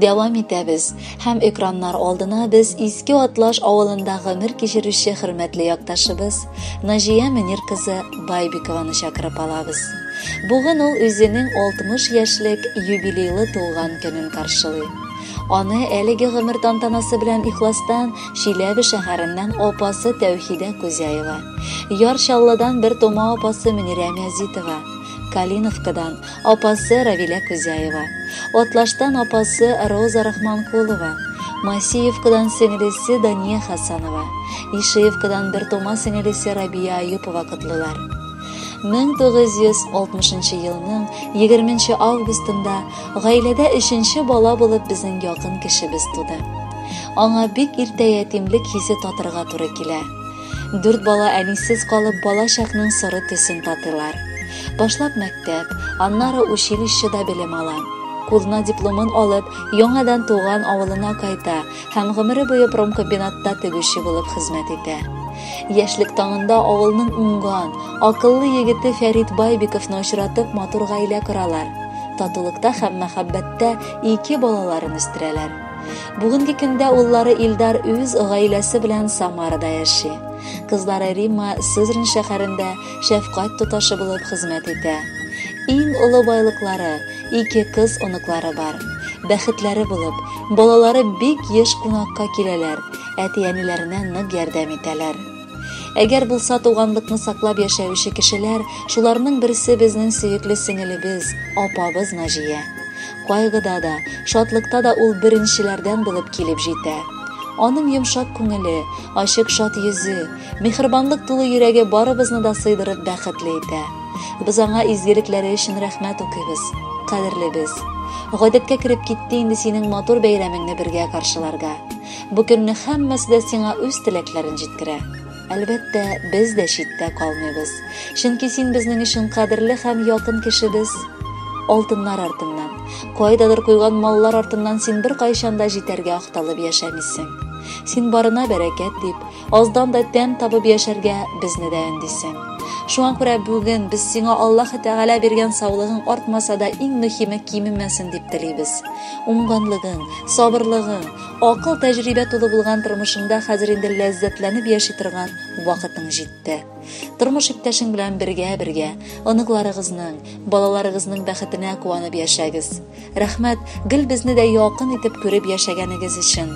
Devam etamiz. Hem ekranlar oldina biz Eski Atlash avılında g'amir kechiruvchi hurmatli yaqtashimiz Najiya Munir qizi Baybekovani chaqirib olamiz. Bugun u o'zining 60 yoshlik yubileyli tug'ilgan kunini qarshilay. Ona әлеге g'amir tantanasi bilan ixlosdan Shilabi shaharidan opasi Tavhida Ko'zayeva, Yorshalladan bir toma opasi Munira Miyazitova, Kalinovkadan opasi Ravila Ko'zayeva, Otlashdan opasi Roza Rahmanqulova, Masiyevkadan singlisi Daniya Hasanova, Ishevkadan bir toma singlisi Rabiya Ayupova qatlılar. 1960 yılning 20 avgustunda g'aylada 3 bola bo'lib bizning yaqin kishimiz tudi. Аңа бик иртә ятимлек хисе татырга туры килә. 4 бала әнисез калып бала чакның сыры төсен татылар. Башлап мәктәп, аннары училищеда белем ала. Кулына дипломын алып, яңадан туган авылына кайта һәм гомере буе промкомбинатта тегүче булып хезмәт итә. Яшьлек таңында авылның уңган, акыллы егете Фәрит Байбековны очратып матур гаилә коралар. Татулыкта һәм мәхәббәттә 2 балаларын үстерәләр. Бүгенге көндә уллары Илдар үз гаиләсе белән Самарада яши. Кызлары Римма Сызрань шәһәрендә шәфкать туташы булып хезмәт итә. Иң олы байлыклары 2 кыз оныклары бар. Бәхетләре булып, балалары бик еш кунакка киләләр, әти-әниләренә нык ярдәм итәләр. Әгәр булса туганлыкны саклап яшәүче кешеләр, шуларның берсе безнең сөекле сеңелебез, апабыз Наҗия. Кайгыда да, шатлыкта да ул беренчеләрдән булып килеп җитә. Аның йомшак күңеле, ачык шат йөзе, мехрибанлык тулы йөрәге барыбызны да сыйдырып бәхетле итә. Без аңа изгелекләре өчен рәхмәт укыйбыз. Кадерлебез. Гадәткә кирип китте инде синең матур бәйрәмеңне бергә каршыларга. Бу көнне һәммәсе дә сиңа үз теләкләрен җиткерә. Әлбәттә, без дә читтә калмыйбыз. Чөнки син безнең өчен кадерле һәм якын кешебез. Алтыннар артыннан, кайдадыр куйган маллар артыннан син бер кайчанда җитәргә акталып яшәмисең. Син барына бәрәкәт дип, аздан да тәм табып яшәргә безне дә өндисең. Шуңа күрә бүген без сиңа Аллаһ Тәгалә биргән саулыгың артмаса да иң мөһиме кимемәсен дип телибез. Уңганлыгың, сабырлыгың, акыл тәҗрибә тулы булган тормышыңда хәзер инде ләззәтләнеп яши торган вакытың җитте. Тормыш иптәшең белән бергә, оныкларыгызның, балаларыгызның бәхетенә куанып яшәгез. Рәхмәт, гел безне дә якын итеп күреп яшәгәнегез өчен.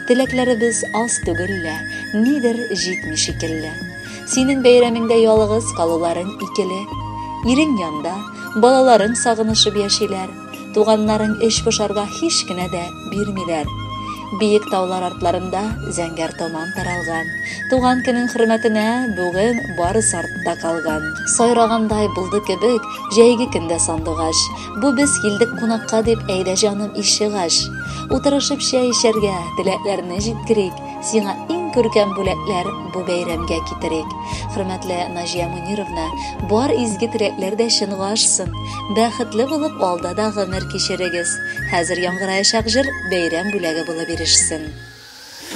Теләкләребез аз түгелле, нидер җитми шикелле. Синең бәйрәмеңдә ялгыз калуларың икеле. Ирең янда, балаларың сагынышып яшиләр. Туганнарың эш пошарга һич кенә дә бирмиләр. Биек таулар артларында зәңгәр томан таралган. Туган көнең хөрмәтенә бүген барысы артта калган. Сайрагандай булды кебек, җәйге көндә сандугач. Бу без килдек кунакка дип әйдә җаным ишегач. Утырышып чәй эчәргә, теләкләрне җиткерик. Сиңа иң күркәм бүләкләр бу бәйрәмгә китерик. Хөрмәтле Наҗия Мунировна, бар изге теләкләр дә чынга ашсын. Бәхетле булып алда да гомер кичерегез. Хәзер яңгыраячак җыр бәйрәм бүләге булып ирешсен.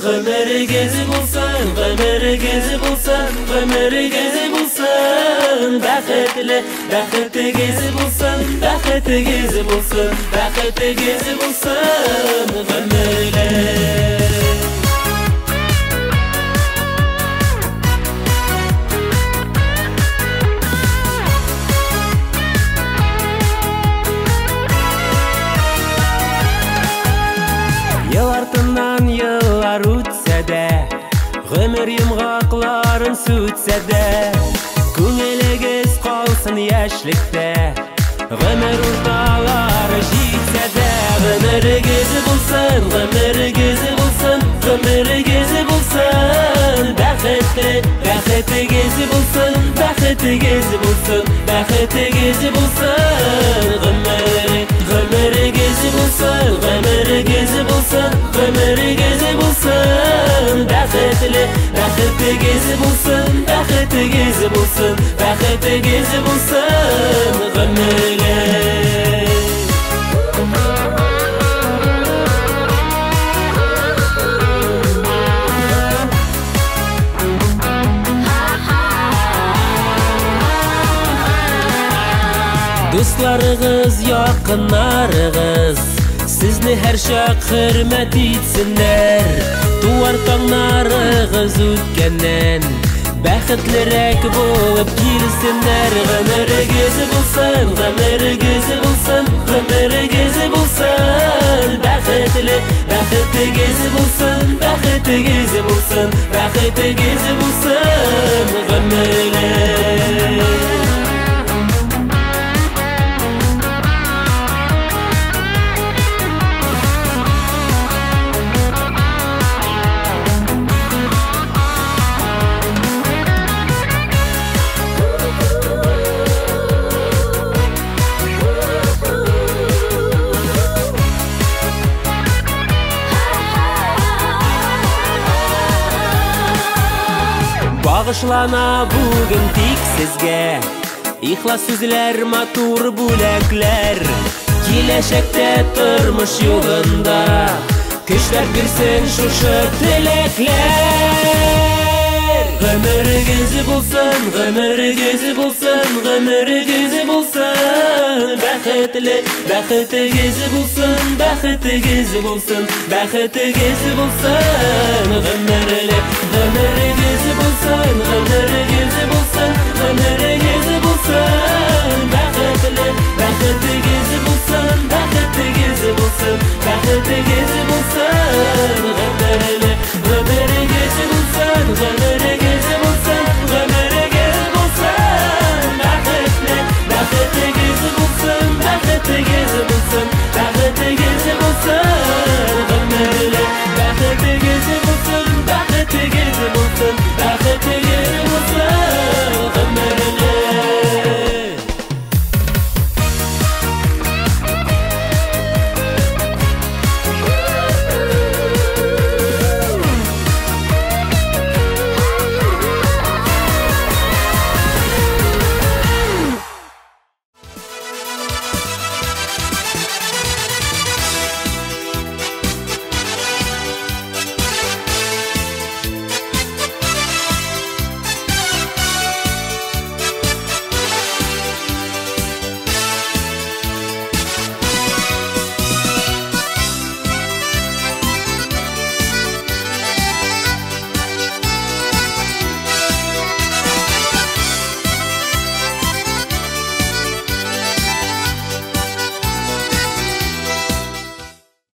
Гомерегез булсын, гомерегез булсын, гомерегез булсын, бәхетле, бәхетегез булсын, бәхетегез булсын, бәхетегез булсын, гомерле. Артыннан еллар үтсә дә, гомер йомгакларын сүтсә дә, күңелегез калсын яшьлектә, гомер урталары җитсә дә, гомерегез булсын, гомерегез булсын, гомерегез булсын, бәхетле, бәхетегез булсын, бәхетегез булсын, бәхетегез булсын, гомерегез булсын, гомерегез булсын, гомерегез булсын, бәхетле, бәхетегез булсын, бәхетегез булсын, бәхетегез булсын, гомерле. Дусларыгыз, якыннарыгыз, Sizni her şak hürmet etsinler. Tuvar tağlarıgız ötkenden Бәхетлерәк булып килсеннәр. Гомерегез булсын, гомерегез булсын, гомерегез булсын. Бәхетле, бәхетегез булсын, бәхетегез булсын, бәхетегез булсын, гомерле. Bağışlana bugün tik sizge İhlas sözler, matur bulaklar. Kileşekte turmuş yolunda Güçler birsin şuşu tilekler. Gümürgüzü bulsun, gümürgüzü bulsun, gümürgüzü bulsun. Bәхетле, бәхетегез булсын, бәхетегез булсын, бәхетегез булсын, гомерле. Гомерегез булсын, гомерегез булсын, гомерегез булсын.